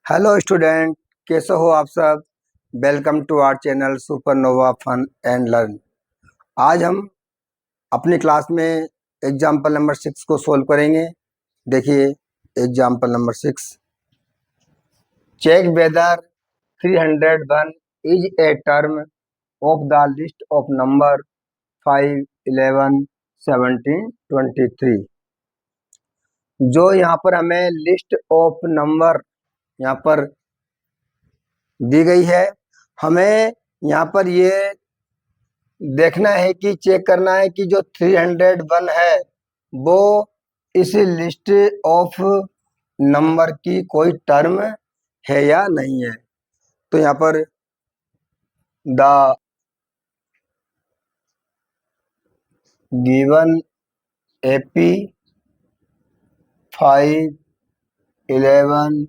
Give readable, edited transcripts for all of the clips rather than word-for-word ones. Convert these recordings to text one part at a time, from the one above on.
Hello student, कैसे हो आप सब। Welcome to our channel supernova fun and learn. आज हम अपनी क्लास में एग्जाम्पल नंबर 6 को सोल्व करेंगे। देखिए example number 6, check whether 301 is a term of the list of number 5, 11, 17, 23। जो यहाँ पर हमें लिस्ट ऑफ नंबर यहाँ पर दी गई है, हमें यहाँ पर ये देखना है कि चेक करना है कि जो 301 है वो इस लिस्ट ऑफ नंबर की कोई टर्म है या नहीं है। तो यहाँ पर द गिवन AP 5, 11,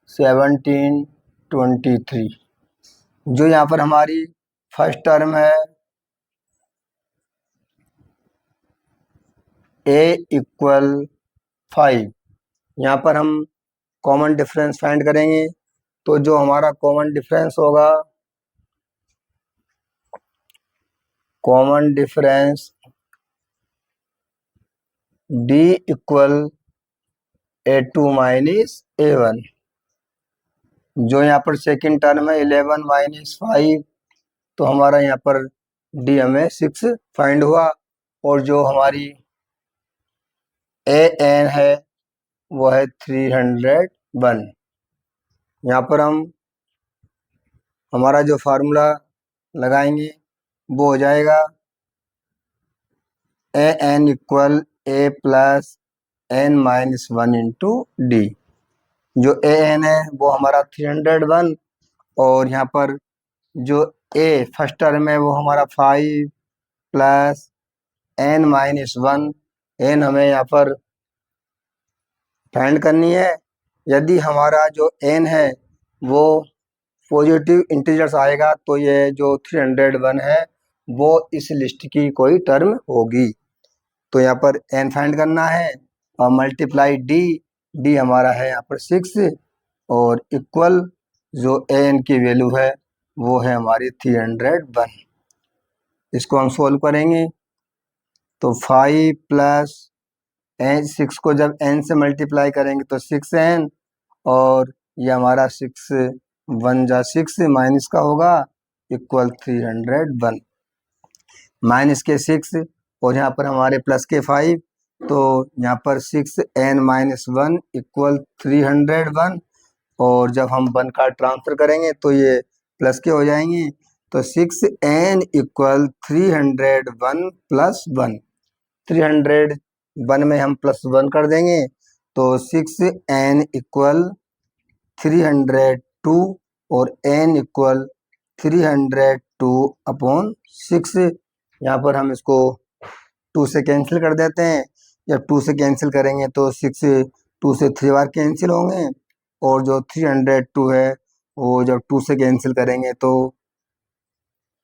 17, 23, जो यहाँ पर हमारी फर्स्ट टर्म है A = 5। यहाँ पर हम कॉमन डिफरेंस फाइंड करेंगे। तो जो हमारा कॉमन डिफरेंस होगा, common difference D = A2 - A1। जो यहाँ पर सेकंड टर्म है 11 - 5, तो हमारा यहाँ पर D हमें 6 फाइंड हुआ। और जो हमारी AN है वो है 301। यहाँ पर हम हमारा जो फार्मूला लगाएंगे वो हो जाएगा AN = A + N - 1 × D। जो AN है वो हमारा 301, और यहाँ पर जो A फर्स्ट टर्म है वो हमारा 5 + N - 1। N हमें यहाँ पर फाइंड करनी है। यदि हमारा जो N है वो पॉजिटिव इंटीजर्स आएगा तो ये जो 301 है वो इस लिस्ट की कोई टर्म होगी। तो यहाँ पर N फाइंड करना है और मल्टीप्लाई D हमारा है यहाँ पर 6, और इक्वल जो AN की वैल्यू है वो है हमारी 301। इसको हम सोल्व करेंगे तो 5 + 6 को जब N से मल्टीप्लाई करेंगे तो 6N, और ये हमारा 6 1 जा 6 माइनस का होगा इक्वल 301। माइनस के 6 और यहाँ पर हमारे प्लस के 5, तो यहाँ पर 6N - 1 = 301। और जब हम 1 का ट्रांसफर करेंगे तो ये प्लस के हो जाएंगे। तो 6N = 301 + 1। 301 में हम +1 कर देंगे तो 6N = 302, और N = 302/6। यहाँ पर हम इसको 2 से कैंसिल कर देते हैं। जब 2 से कैंसिल करेंगे तो 6 2 से 3 बार कैंसिल होंगे, और जो 302 है वो जब 2 से कैंसिल करेंगे तो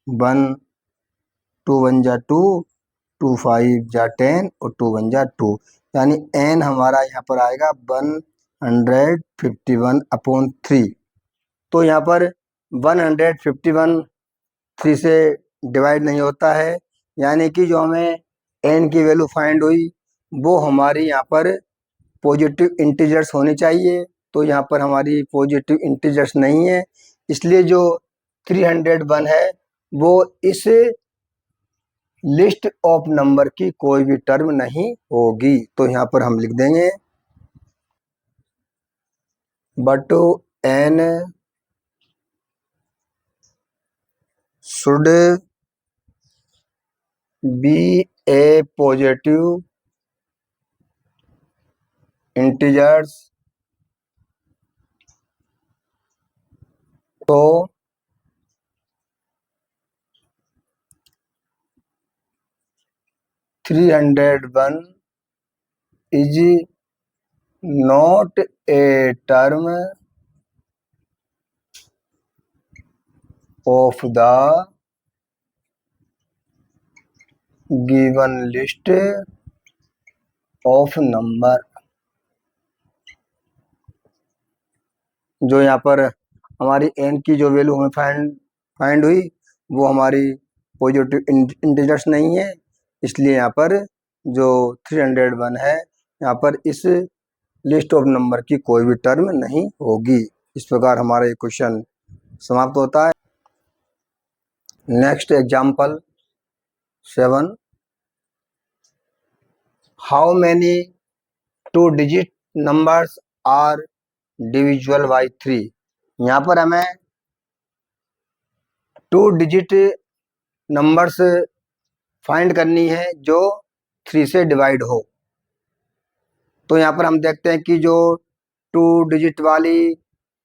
1 2 1 जा 2, 2 5 जा 10, और 2 1 जा 2, यानी N हमारा यहाँ पर आएगा 151/3। तो यहाँ पर 151 3 से डिवाइड नहीं होता है, यानी कि जो हमें N की वैल्यू फाइंड हुई वो हमारी यहाँ पर पॉजिटिव इंटीजर्स होनी चाहिए। तो यहाँ पर हमारी पॉजिटिव इंटीजर्स नहीं है, इसलिए जो 301 है वो इस लिस्ट ऑफ नंबर की कोई भी टर्म नहीं होगी। तो यहाँ पर हम लिख देंगे but N should be a positive integers। तो 301 is not a term of the given list of number। जो यहाँ पर हमारी n की जो वैल्यू हमें फाइंड हुई वो हमारी पॉजिटिव इंटीजर्स नहीं है, इसलिए यहाँ पर जो 301 है यहाँ पर इस लिस्ट ऑफ नंबर की कोई भी टर्म नहीं होगी। इस प्रकार हमारा ये क्वेश्चन समाप्त होता है। Next example 7, how many 2-digit numbers are divisible by 3। यहाँ पर हमें 2-digit नंबर्स फाइंड करनी है जो 3 से डिवाइड हो। तो यहाँ पर हम देखते हैं कि जो 2-digit वाली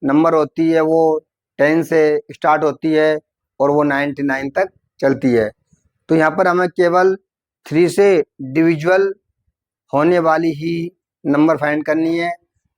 नंबर होती है वो 10 से स्टार्ट होती है और वो 99 तक चलती है। तो यहाँ पर हमें केवल 3 से डिविजिबल होने वाली ही नंबर फाइंड करनी है।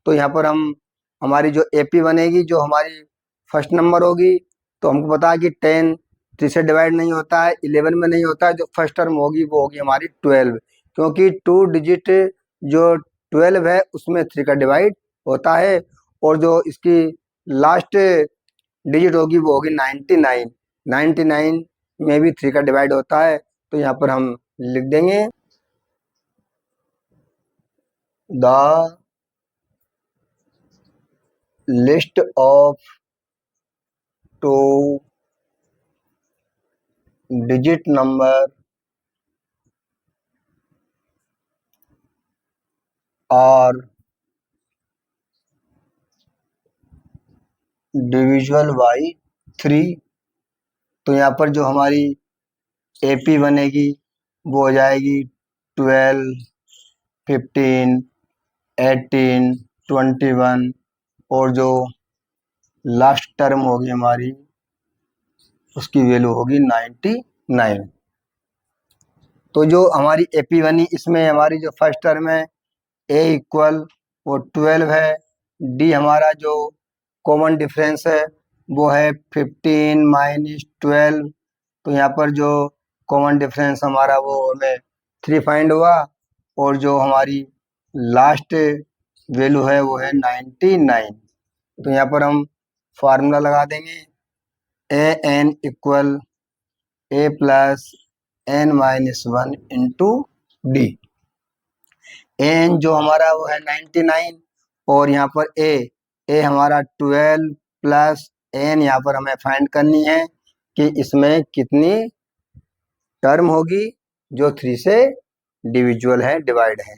तो यहाँ पर हम हमारी जो एपी बनेगी, जो हमारी फर्स्ट नंबर होगी, तो हमको पता है कि 10 3 से डिवाइड नहीं होता है, 11 में नहीं होता है। जो फर्स्ट टर्म होगी वो होगी हमारी 12, क्योंकि 2-digit जो 12 है उसमें 3 का डिवाइड होता है, और जो इसकी लास्ट डिजिट होगी वो होगी 99। 99 में भी 3 का डिवाइड होता है। तो यहाँ पर हम लिख देंगे the list of 2-digit number are divisible by 3। तो यहाँ पर जो हमारी एपी बनेगी वो हो जाएगी 12, 15, 18, 21, और जो लास्ट टर्म होगी हमारी उसकी वैल्यू होगी 99। तो जो हमारी एपी बनी इसमें हमारी जो फर्स्ट टर्म है ए इक्वल वो 12 है, डी हमारा जो कॉमन डिफरेंस है वो है 15 माइनस 12। तो यहाँ पर जो कॉमन डिफरेंस हमारा वो हमें 3 फाइंड हुआ, और जो हमारी लास्ट वैल्यू है वो है 99। तो यहाँ पर हम फार्मूला लगा देंगे A N equal A plus N minus 1 into D. एन जो हमारा वो है 99, और यहाँ पर ए हमारा 12 प्लस एन यहाँ पर हमें फाइंड करनी है कि इसमें कितनी टर्म होगी जो 3 से डिविजुअल है, डिवाइड है।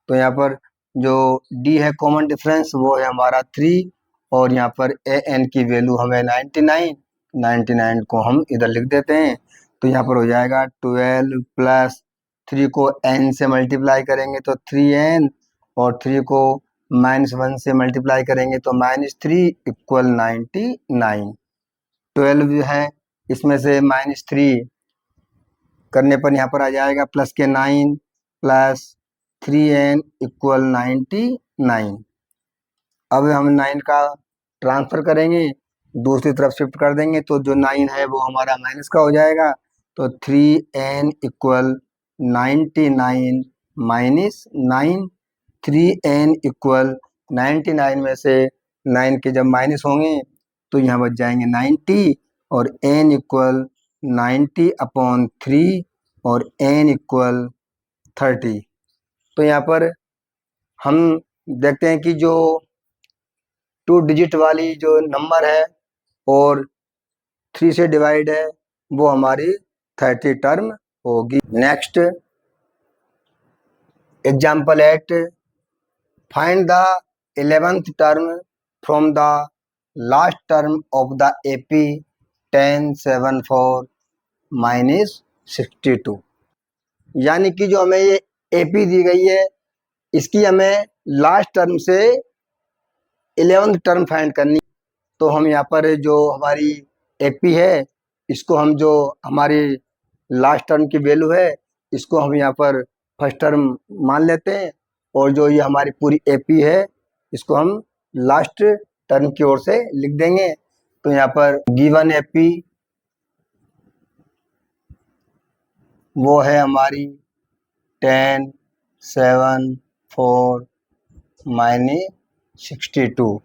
तो यहाँ पर जो डी है कॉमन डिफरेंस वो है हमारा 3, और यहाँ पर ए एन की वैल्यू हमें 99 को हम इधर लिख देते हैं। तो यहाँ पर हो जाएगा 12 प्लस 3 को n से मल्टीप्लाई करेंगे तो 3n, और 3 को -1 से मल्टीप्लाई करेंगे तो -3 इक्वल 99। 12 है, इसमें से -3 करने पर यहाँ पर आ जाएगा प्लस के 9 प्लस 3n इक्वल 99। अब हम 9 का ट्रांसफर करेंगे, दूसरी तरफ शिफ्ट कर देंगे, तो जो 9 है वो हमारा माइनस का हो जाएगा। तो 3n equal 99 minus 9। 3n equal 99 में से 9 के जब माइनस होंगे तो यहाँ बच जाएंगे 90, और n इक्वल 90/3, और n इक्वल 30। तो यहाँ पर हम देखते हैं कि जो 2-digit वाली जो नंबर है और 3 से डिवाइड है वो हमारी 30 टर्म होगी। Next example 8, find the 11th term from the last term of the AP 1074 minus 62। यानी कि जो हमें ये एपी दी गई है इसकी हमें लास्ट टर्म से 11th टर्म फाइंड करनी। तो हम यहाँ पर जो हमारी एपी है इसको हम जो हमारी लास्ट टर्म की वैल्यू है इसको हम यहाँ पर फर्स्ट टर्म मान लेते हैं, और जो ये हमारी पूरी एपी है इसको हम लास्ट टर्म की ओर से लिख देंगे। तो यहाँ पर गिवन एपी वो है हमारी 10, 7, 4 माइनस 62।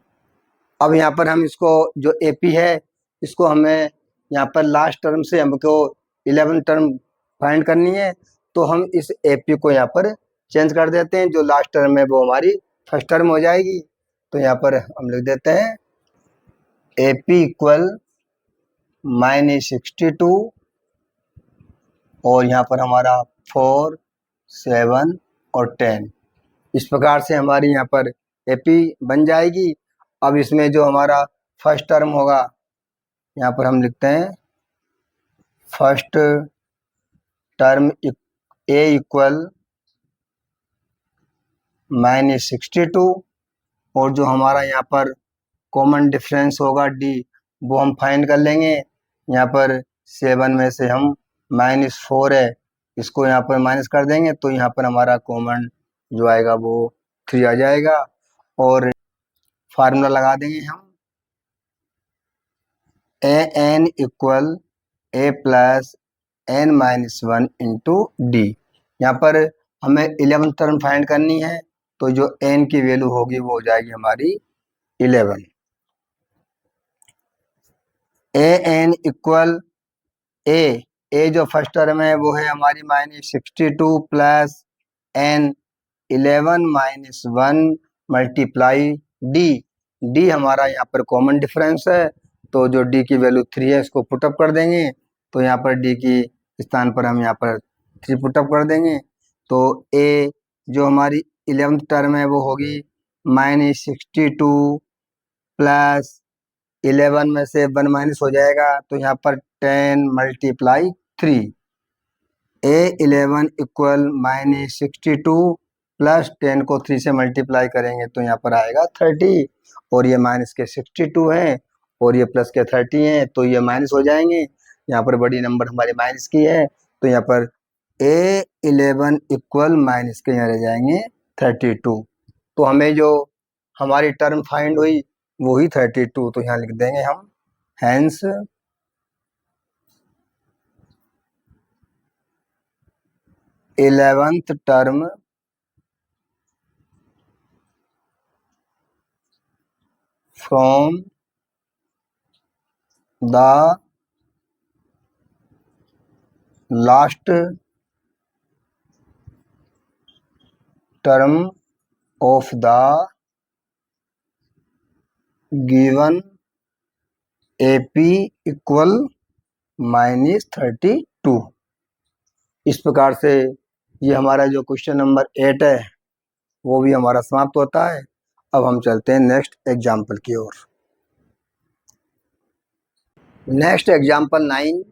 अब यहाँ पर हम इसको जो एपी है इसको हमें यहाँ पर लास्ट टर्म से हमको 11 टर्म फाइंड करनी है, तो हम इस एपी को यहाँ पर चेंज कर देते हैं। जो लास्ट टर्म है वो हमारी फर्स्ट टर्म हो जाएगी। तो यहाँ पर हम लिख देते हैं एपी इक्वल -62 और यहाँ पर हमारा 4, 7 और 10। इस प्रकार से हमारी यहाँ पर एपी बन जाएगी। अब इसमें जो हमारा फर्स्ट टर्म होगा यहाँ पर हम लिखते हैं फर्स्ट टर्म ए इक्वल -62 और जो हमारा यहाँ पर कॉमन डिफरेंस होगा डी वो हम फाइंड कर लेंगे। यहाँ पर 7 में से हम -4 है इसको यहाँ पर माइनस कर देंगे, तो यहाँ पर हमारा कॉमन जो आएगा वो 3 आ जाएगा और फार्मूला लगा देंगे हम A N equal A plus N minus 1 into D. यहाँ पर हमें 11 टर्म फाइंड करनी है, तो जो एन की वैल्यू होगी वो हो जाएगी हमारी 11। ए एन इक्वल ए जो फर्स्ट टर्म है वो है हमारी -62 plus n 11 minus 1 multiply d हमारा यहाँ पर कॉमन डिफरेंस है, तो जो डी की वैल्यू 3 है इसको पुटअप कर देंगे। तो यहाँ पर डी की स्थान पर हम यहाँ पर 3 पुटअप कर देंगे। तो ए जो हमारी 11th टर्म है वो होगी -62 प्लस 11 में से 1 माइनस हो जाएगा, तो यहाँ पर 10 मल्टीप्लाई 3 ए 11 इक्वल -62 प्लस 10 को 3 से मल्टीप्लाई करेंगे तो यहाँ पर आएगा 30 और ये माइनस के 62 हैं और ये प्लस के 30 हैं, तो ये माइनस हो जाएंगे। यहाँ पर बड़ी नंबर हमारे माइनस की है, तो यहाँ पर ए 11 इक्वल माइनस के यहाँ रह जाएंगे 32। तो हमें जो हमारी टर्म फाइंड हुई वही 32, तो यहाँ लिख देंगे हम hence 11th term from the last term of the given AP equal -32। इस प्रकार से ये हमारा जो क्वेश्चन नंबर 8 है वो भी हमारा समाप्त होता है। अब हम चलते हैं नेक्स्ट एग्जाम्पल की ओर। Next example 9,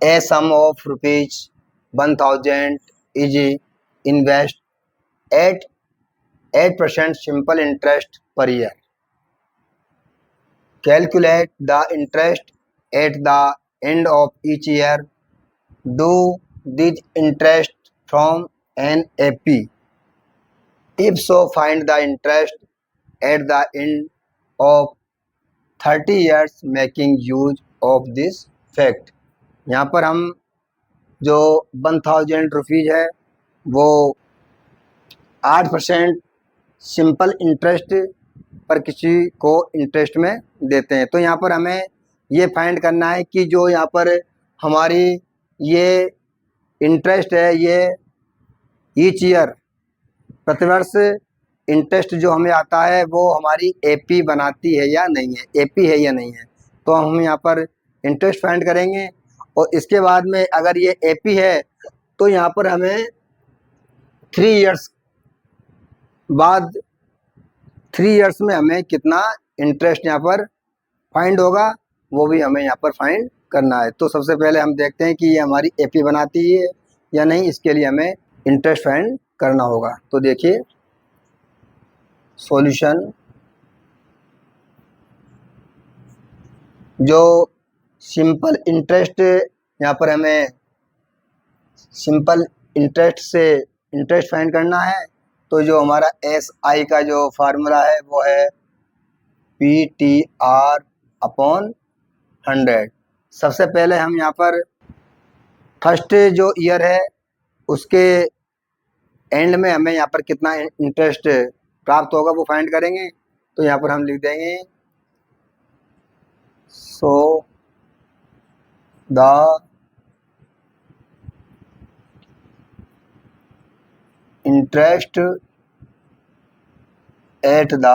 a sum of ₹1000 is invest at 8% simple interest per year. Calculate the interest at the end of each year. Do this interest from an AP। If so, find the interest at the end of 30 years making use of this fact। यहाँ पर हम जो 1000 rupees है वो 8% simple interest पर किसी को interest में देते हैं। तो यहाँ पर हमें ये फाइंड करना है कि जो यहाँ पर हमारी ये इंटरेस्ट है ये ईच ईयर प्रतिवर्ष इंटरेस्ट जो हमें आता है वो हमारी AP बनाती है या नहीं है, AP है या नहीं है। तो हम यहाँ पर इंटरेस्ट फाइंड करेंगे और इसके बाद में अगर ये AP है तो यहाँ पर हमें 3 इयर्स बाद 3 इयर्स में हमें कितना इंटरेस्ट यहाँ पर फाइंड होगा वो भी हमें यहाँ पर फाइंड करना है। तो सबसे पहले हम देखते हैं कि ये हमारी AP बनाती है या नहीं, इसके लिए हमें इंटरेस्ट फाइंड करना होगा। तो देखिए सॉल्यूशन, जो सिंपल इंटरेस्ट यहाँ पर हमें सिंपल इंटरेस्ट से इंटरेस्ट फाइंड करना है, तो जो हमारा SI का जो फार्मूला है वो है PTR/100। सबसे पहले हम यहाँ पर फर्स्ट जो ईयर है उसके एंड में हमें यहाँ पर कितना इंटरेस्ट प्राप्त होगा वो फाइंड करेंगे। तो यहाँ पर हम लिख देंगे so the interest at the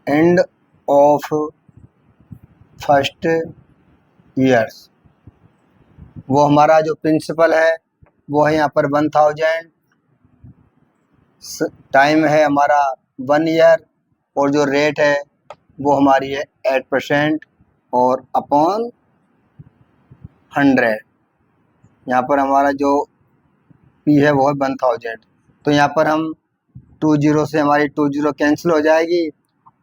end of first years, वो हमारा जो प्रिंसिपल है वो है यहाँ पर 1000, टाइम है हमारा 1 ईयर, और जो रेट है वो हमारी है 8% और अपॉन 100। यहाँ पर हमारा जो पी है वो है 1000। तो यहाँ पर हम 20 से हमारी 20 कैंसिल हो जाएगी,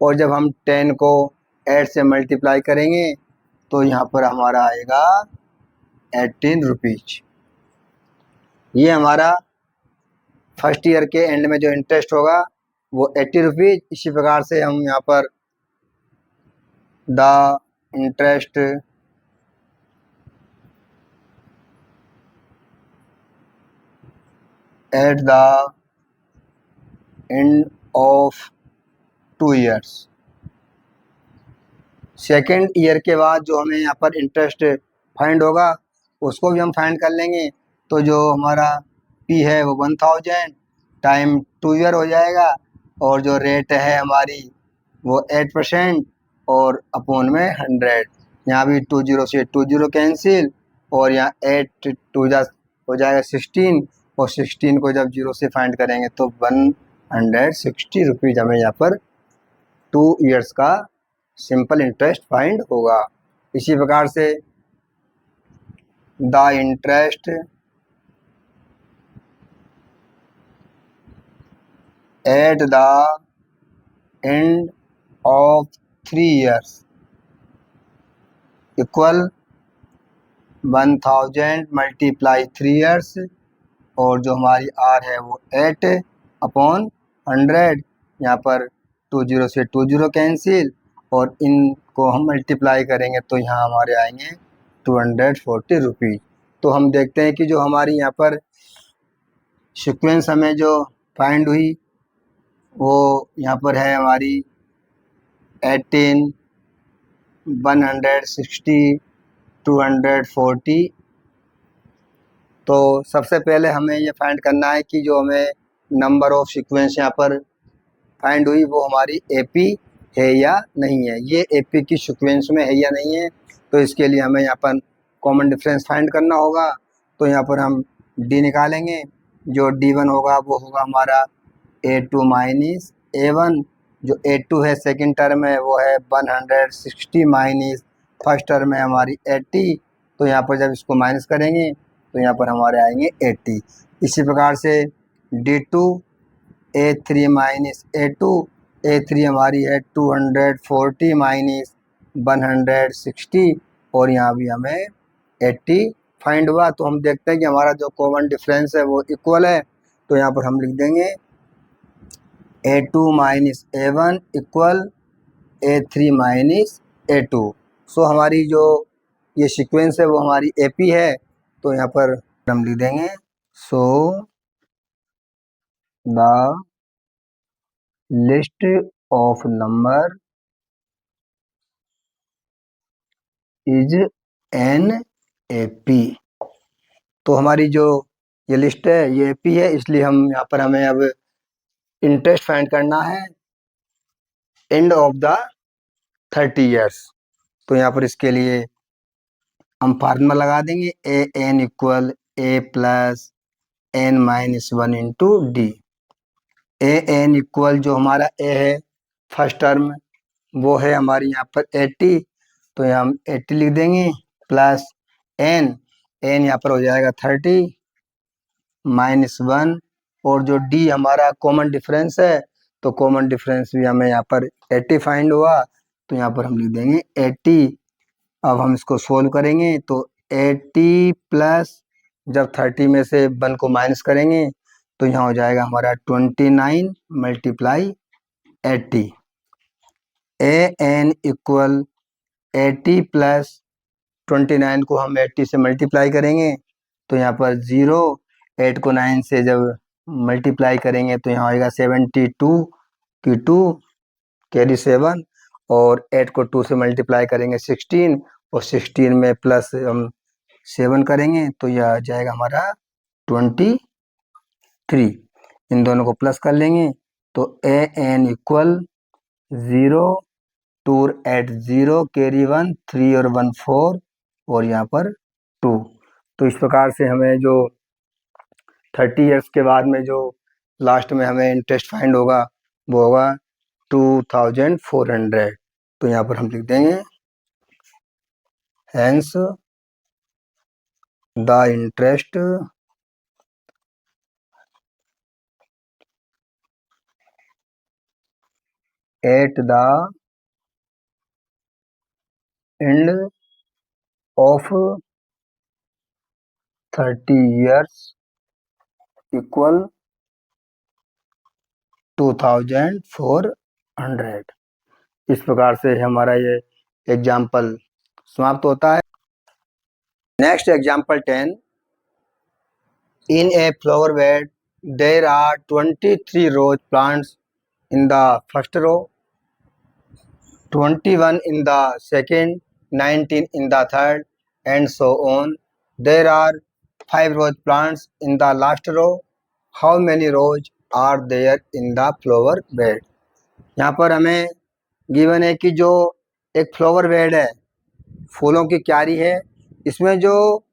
और जब हम 10 को 8 से मल्टीप्लाई करेंगे तो यहाँ पर हमारा आएगा 18 रुपीज। ये हमारा फर्स्ट ईयर के एंड में जो इंटरेस्ट होगा वो 80 रुपीज। इसी प्रकार से हम यहाँ पर the interest at the end of 2 years, second year के बाद जो हमें यहाँ पर इंटरेस्ट फाइंड होगा उसको भी हम फाइंड कर लेंगे। तो जो हमारा पी है वो 1000 टाइम 2 ईयर हो जाएगा, और जो रेट है हमारी वो 8% और अपॉन में 100। यहाँ भी 20 से 20 कैंसिल, और यहाँ 8 2 हो जाएगा 16, और 16 को जब 0 से फाइंड करेंगे तो 160 रुपीज हमें यहाँ पर 2 ईयर्स का सिंपल इंटरेस्ट फाइंड होगा। इसी प्रकार से the interest at the end of 3 years equal 1000 multiply 3 years, और जो हमारी आर है वो 8 अपॉन 100। यहाँ पर 20 से 20 कैंसिल, और इनको हम मल्टीप्लाई करेंगे तो यहाँ हमारे आएंगे 240 रुपीज। तो हम देखते हैं कि जो हमारी यहाँ पर सीक्वेंस हमें जो फाइंड हुई वो यहाँ पर है हमारी 18, 160, 240। तो सबसे पहले हमें ये फाइंड करना है कि जो हमें नंबर ऑफ सीक्वेंस यहाँ पर फाइंड हुई वो हमारी एपी है या नहीं है, ये एपी की सीक्वेंस में है या नहीं है। तो इसके लिए हमें यहाँ पर कॉमन डिफरेंस फाइंड करना होगा। तो यहाँ पर हम डी निकालेंगे, जो D1 होगा वो होगा हमारा A2 माइनस A1। जो A2 है सेकंड टर्म है वो है 160 माइनस फर्स्ट टर्म है हमारी 80। तो यहाँ पर जब इसको माइनस करेंगे तो यहाँ पर हमारे आएंगे 80। इसी प्रकार से D2 A3 minus A2, A3 हमारी है 240 माइनस 160, और यहाँ भी हमें 80 फाइंड हुआ। तो हम देखते हैं कि हमारा जो कॉमन डिफरेंस है वो इक्वल है। तो यहाँ पर हम लिख देंगे A2 minus A1 equal A3 minus A2। सो हमारी जो ये सीक्वेंस है वो हमारी AP है। तो यहाँ पर हम लिख देंगे so the list of number is an AP। तो हमारी जो ये लिस्ट है ये AP है, इसलिए हम यहाँ पर हमें अब इंटरेस्ट फाइंड करना है एंड ऑफ द 30 ईयर्स। तो यहाँ पर इसके लिए हम फार्मूला लगा देंगे AN equal A plus N minus 1 into D. AN equal जो हमारा A है फर्स्ट टर्म वो है हमारी यहाँ पर 80। तो यहाँ हम 80 लिख देंगे प्लस N यहाँ पर हो जाएगा 30 माइनस 1, और जो D हमारा कॉमन डिफरेंस है तो कॉमन डिफरेंस भी हमें यहाँ पर 80 फाइंड हुआ। तो यहाँ पर हम लिख देंगे 80। अब हम इसको सोल्व करेंगे तो 80 प्लस जब 30 में से 1 को माइनस करेंगे तो यहाँ हो जाएगा हमारा 29 मल्टीप्लाई 80। AN इक्वल 80 प्लस 29 को हम 80 से मल्टीप्लाई करेंगे तो यहाँ पर 0, 8 को 9 से जब मल्टीप्लाई करेंगे तो यहाँ आएगा 72 कि 2 कैरी 7 और 8 को 2 से मल्टीप्लाई करेंगे 16 और 16 में प्लस हम 7 करेंगे तो यह आ जाएगा हमारा 23। इन दोनों को प्लस कर लेंगे तो an इक्वल 0 2 8 0 कैरी 1 3 और 1 4 और यहाँ पर 2। तो इस प्रकार से हमें जो 30 ईयर्स के बाद में जो लास्ट में हमें इंटरेस्ट फाइंड होगा वो होगा 2400। तो यहाँ पर हम लिख देंगे hence the interest at the end of 30 years equal 2400। इस प्रकार से हमारा ये एग्जाम्पल समाप्त होता है। Next example 10। In a flower bed, there are 23 rose plants in the first row, 21 in the second, 19 in the third, and so on. There are 5 rose plants in the last row. How many rows are there in the flower bed? यहाँ पर हमें given है कि जो एक flower bed है, फूलों की क्यारी है, इसमें जो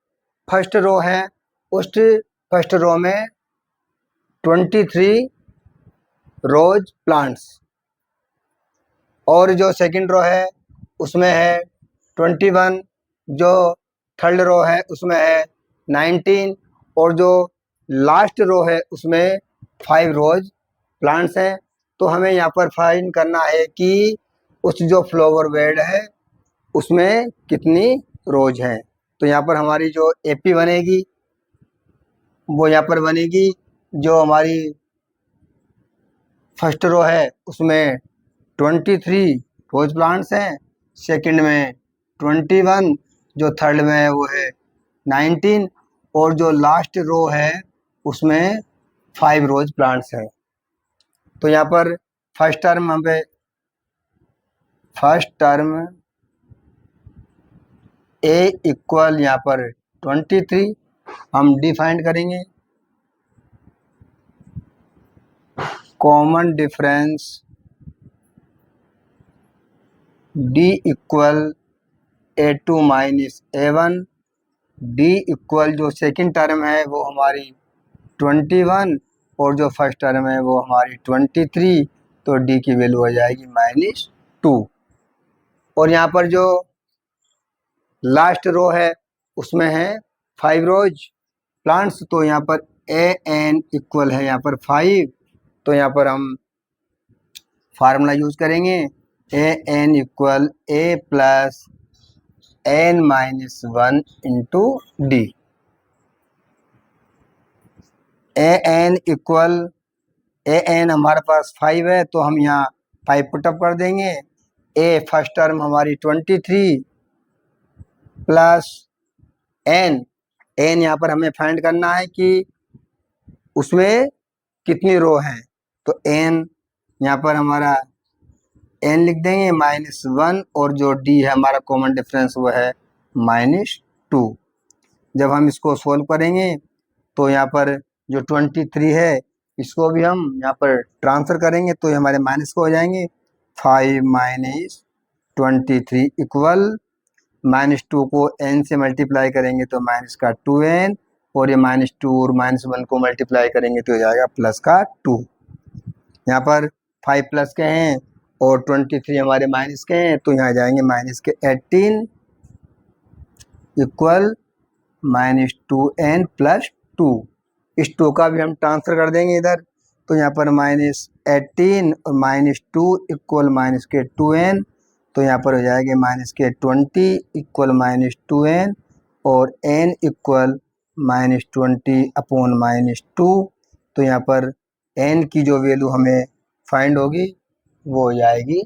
फर्स्ट रो है उस फर्स्ट रो में 23 रोज प्लांट्स और जो सेकंड रो है उसमें है 21, जो थर्ड रो है उसमें है 19 और जो लास्ट रो है उसमें 5 रोज प्लांट्स हैं। तो हमें यहाँ पर फाइंड करना है कि उस जो फ्लावर बेड है उसमें कितनी रोज हैं। तो यहाँ पर हमारी जो एपी बनेगी वो यहाँ पर बनेगी, जो हमारी फर्स्ट रो है उसमें 23 रोज प्लांट्स हैं, सेकंड में 21, जो थर्ड में है वो है 19 और जो लास्ट रो है उसमें 5 रोज प्लांट्स हैं। तो यहाँ पर फर्स्ट टर्म ए इक्वल यहाँ पर 23 हम डिफाइन करेंगे। Common difference D equal A2 minus A1। D equal जो सेकंड टर्म है वो हमारी 21 और जो फर्स्ट टर्म है वो हमारी 23। तो डी की वैल्यू हो जाएगी -2। और यहाँ पर जो लास्ट रो है उसमें है 5 रोज प्लांट्स। तो यहाँ पर an इक्वल है यहाँ पर 5। तो यहाँ पर हम फार्मूला यूज करेंगे an equal a plus n minus 1 into D. an equal an हमारे पास 5 है तो हम यहाँ 5 पुटअप कर देंगे। a फर्स्ट टर्म हमारी 23 प्लस n यहाँ पर हमें फाइंड करना है कि उसमें कितनी रो हैं। तो n यहाँ पर हमारा n लिख देंगे -1 और जो d है हमारा कॉमन डिफरेंस वो है -2। जब हम इसको सोल्व करेंगे तो यहाँ पर जो 23 है इसको भी हम यहाँ पर ट्रांसफर करेंगे तो ये हमारे माइनस को हो जाएंगे। 5 माइनस 23 इक्वल -2 को n से मल्टीप्लाई करेंगे तो माइनस का 2n और ये -2 और -1 को मल्टीप्लाई करेंगे तो हो जाएगा प्लस का 2। यहाँ पर 5 प्लस के हैं और 23 हमारे माइनस के हैं तो यहाँ जाएंगे माइनस के 18 इक्वल -2n प्लस 2। इस 2 का भी हम ट्रांसफर कर देंगे इधर तो यहाँ पर -18 और -2 इक्वल माइनस के 2n। तो यहाँ पर हो जाएगा माइनस के 20 इक्वल -2n और n इक्वल -20 अपॉन -2। तो यहाँ पर n की जो वैल्यू हमें फाइंड होगी वो हो जाएगी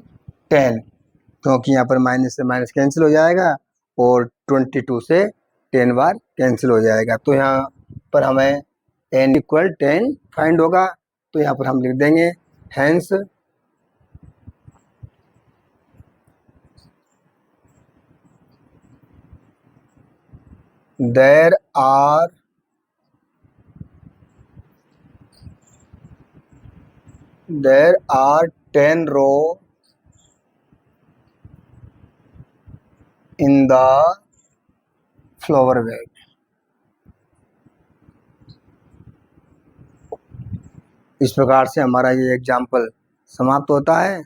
10, क्योंकि यहाँ पर माइनस से माइनस कैंसिल हो जाएगा और 22 से 10 बार कैंसिल हो जाएगा। तो यहाँ पर हमें n इक्वल 10 फाइंड होगा। तो यहाँ पर हम लिख देंगे hence there are 10 rows in the flower bed. इस प्रकार से हमारा ये एग्जाम्पल समाप्त होता है।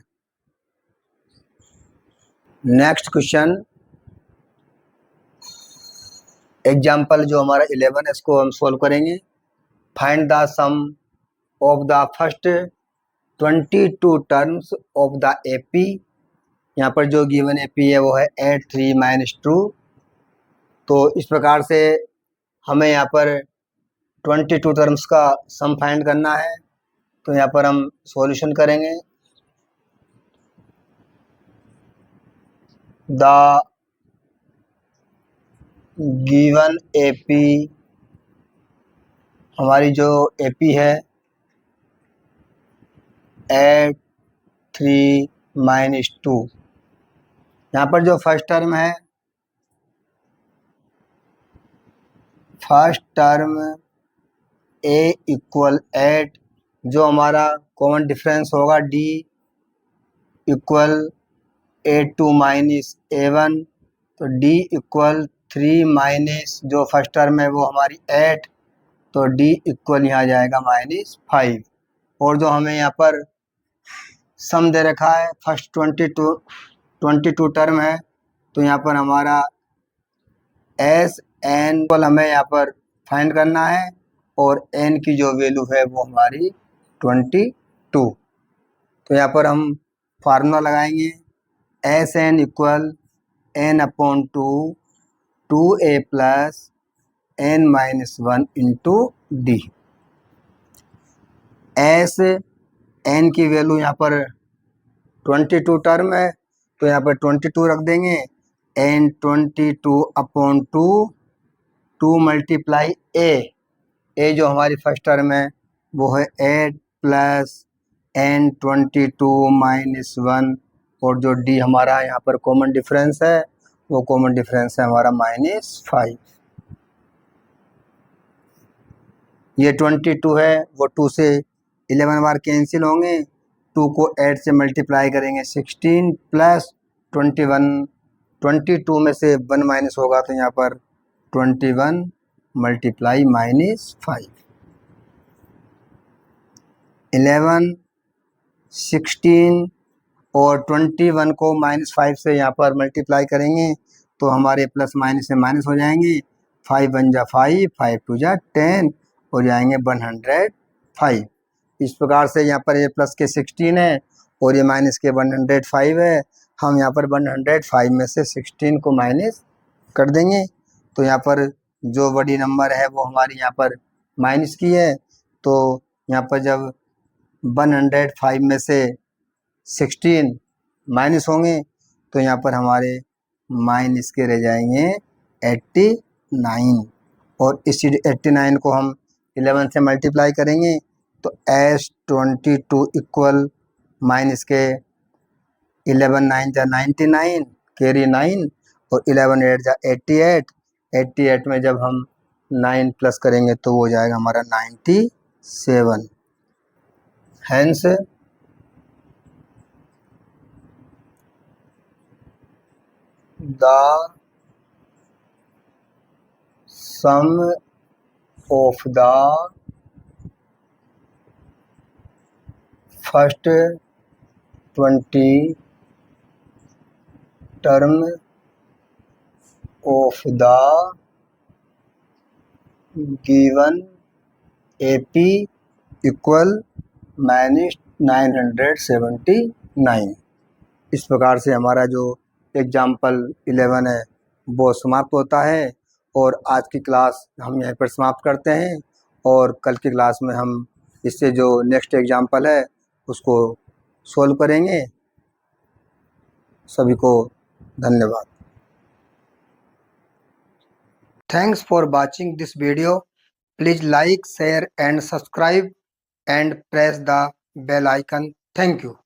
नेक्स्ट क्वेश्चन, एग्जाम्पल जो हमारा 11 है इसको हम सोल्व करेंगे। Find the sum of the first 22 terms of the AP. यहाँ पर जो गिवन एपी है वो है 8 3 - 2। तो इस प्रकार से हमें यहाँ पर 22 टर्म्स का सम फाइंड करना है। तो यहाँ पर हम सॉल्यूशन करेंगे। द गिवन एपी, हमारी जो एपी है 8 3 - 2। यहाँ पर जो फर्स्ट टर्म है, फर्स्ट टर्म a इक्वल 8, जो हमारा कॉमन डिफरेंस होगा d इक्वल a2 - a1। तो d इक्वल 3 जो फर्स्ट टर्म है वो हमारी 8, तो d इक्वल यहाँ जाएगा -5। और जो हमें यहाँ पर सम दे रखा है फर्स्ट 22 टर्म है, तो यहाँ पर हमारा एस एन हमें यहाँ पर फाइंड करना है और n की जो वैल्यू है वो हमारी 22। तो यहाँ पर हम फार्मूला लगाएंगे S n equal n/2 2a + n - 1 × d। S n की वैल्यू यहाँ पर 22 टर्म है, तो यहाँ पर 22 रख देंगे। n 22/2 2 × a जो हमारी फर्स्ट टर्म है वो है 8 + n 22 - 1, और जो d हमारा यहाँ पर कॉमन डिफरेंस है वो कॉमन डिफरेंस है हमारा -5। ये 22 है वो 2 से 11 बार कैंसिल होंगे। 2 को 8 से मल्टीप्लाई करेंगे 16 + 21। 22 में से 1 माइनस होगा तो यहाँ पर 21 × -5। 11 16 और 21 को -5 से यहाँ पर मल्टीप्लाई करेंगे तो हमारे प्लस माइनस से माइनस हो जाएंगे। 5 × 1 = 5, 5 × 2 = 10, हो जाएंगे 105। इस प्रकार से यहाँ पर ये प्लस के 16 है और ये माइनस के 105 है। हम यहाँ पर 105 में से 16 को माइनस कर देंगे, तो यहाँ पर जो बड़ी नंबर है वो हमारी यहाँ पर माइनस की है। तो यहाँ पर जब 105 में से 16 माइनस होंगे तो यहाँ पर हमारे माइनस के रह जाएंगे 89, और इसी 89 को हम 11 से मल्टीप्लाई करेंगे तो S22 इक्वल माइनस के 11 9 = 99, कैरी 9, और 11 8 = 88। 88 में जब हम 9 प्लस करेंगे तो वो जाएगा हमारा 97। Hence the sum of the first 20 term of the given AP equal -979। इस प्रकार से हमारा जो एग्जाम्पल 11 है वो समाप्त होता है, और आज की क्लास हम यहीं पर समाप्त करते हैं, और कल की क्लास में हम इससे जो नेक्स्ट एग्जाम्पल है उसको सोल्व करेंगे। सभी को धन्यवाद। Thanks for watching this video. Please like, share and subscribe and press the bell icon. Thank you.